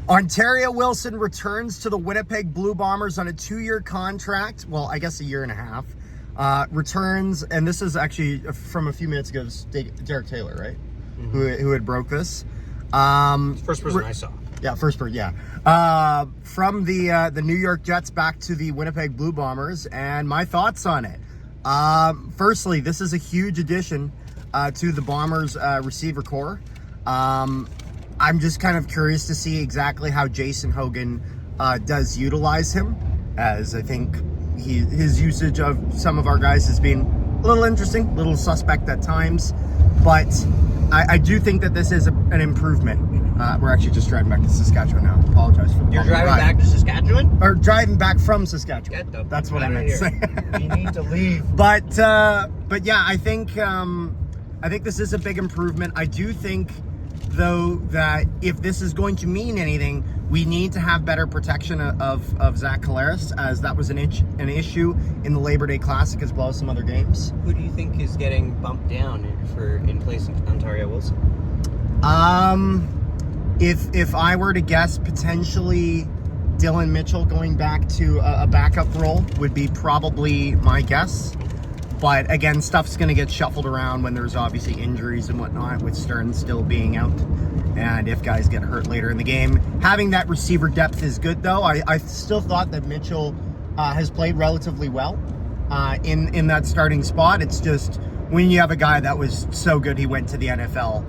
Ontaria Wilson returns to the Winnipeg Blue Bombers on a 2-year contract. Well, I guess a year and a half. Returns, and this is actually from a few minutes ago, Derek Taylor, right? Mm-hmm. Who had broke this. First person I saw. Yeah, first person, yeah. From the New York Jets back to the Winnipeg Blue Bombers, and my thoughts on it. Firstly, this is a huge addition to the Bombers receiver core. I'm just kind of curious to see exactly how Jason Hogan does utilize him, as I think his usage of some of our guys has been a little interesting, a little suspect at times, but I do think that this is an improvement. We're actually just driving back to Saskatchewan now. Apologize for the You're driving back to Saskatchewan? Or driving back from Saskatchewan. That's what I meant to say. We need to leave. But yeah, I think this is a big improvement. I do think, though, that if this is going to mean anything, we need to have better protection of Zach Collaros, as that was an issue in the Labor Day Classic as well as some other games. Who do you think is getting bumped down in place of Ontario Wilson? If I were to guess, potentially Dylan Mitchell going back to a backup role would be probably my guess. But again, stuff's going to get shuffled around when there's obviously injuries and whatnot, with Stern still being out. And if guys get hurt later in the game. Having that receiver depth is good, though. I still thought that Mitchell has played relatively well in that starting spot. It's just when you have a guy that was so good he went to the NFL,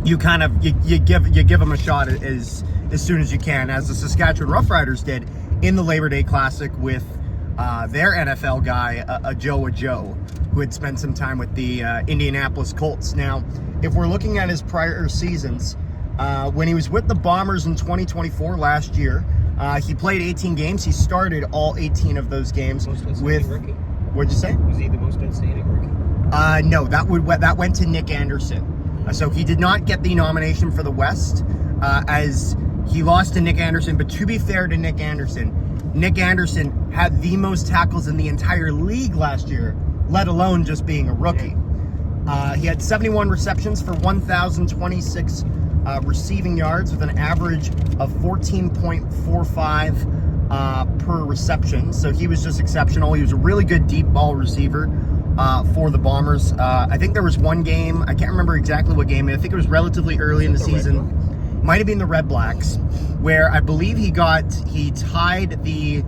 you kind of you give him a shot as soon as you can, as the Saskatchewan Roughriders did in the Labor Day Classic with their NFL guy, Joe, who had spent some time with the Indianapolis Colts. Now, if we're looking at his prior seasons, when he was with the Bombers in 2024 last year, he played 18 games. He started all 18 of those games with. Rookie? What'd you say? Was he the most outstanding rookie? No, that went to Nick Anderson. So he did not get the nomination for the West, as he lost to Nick Anderson. But to be fair to Nick Anderson had the most tackles in the entire league last year, let alone just being a rookie. He had 71 receptions for 1,026 receiving yards with an average of 14.45 per reception. So he was just exceptional. He was a really good deep ball receiver for the Bombers. I think there was one game, I can't remember exactly what game, I think it was relatively early in the season. Might have been the Red Blacks, where I believe he tied the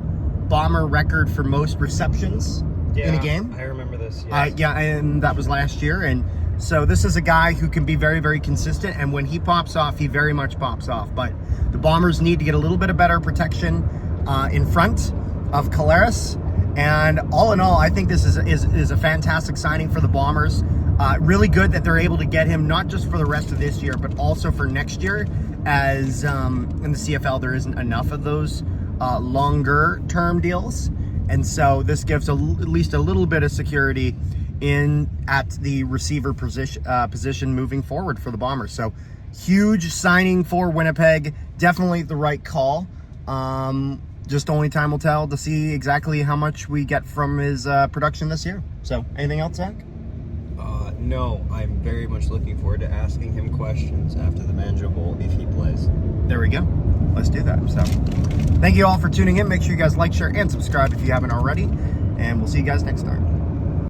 Bomber record for most receptions in a game. I remember this. Yeah, and that was last year. And so this is a guy who can be very, very consistent. And when he pops off, he very much pops off. But the Bombers need to get a little bit of better protection in front of Collaros. And all in all, I think this is a fantastic signing for the Bombers. Really good that they're able to get him not just for the rest of this year, but also for next year, as in the CFL there isn't enough of those longer term deals. And so this gives at least a little bit of security at the receiver position moving forward for the Bombers. So huge signing for Winnipeg. Definitely the right call. Just only time will tell to see exactly how much we get from his production this year. So anything else, Zach? No, I'm very much looking forward to asking him questions after the Banjo Bowl if he plays. There we go. Let's do that. So thank you all for tuning in. Make sure you guys like, share, and subscribe if you haven't already. And we'll see you guys next time.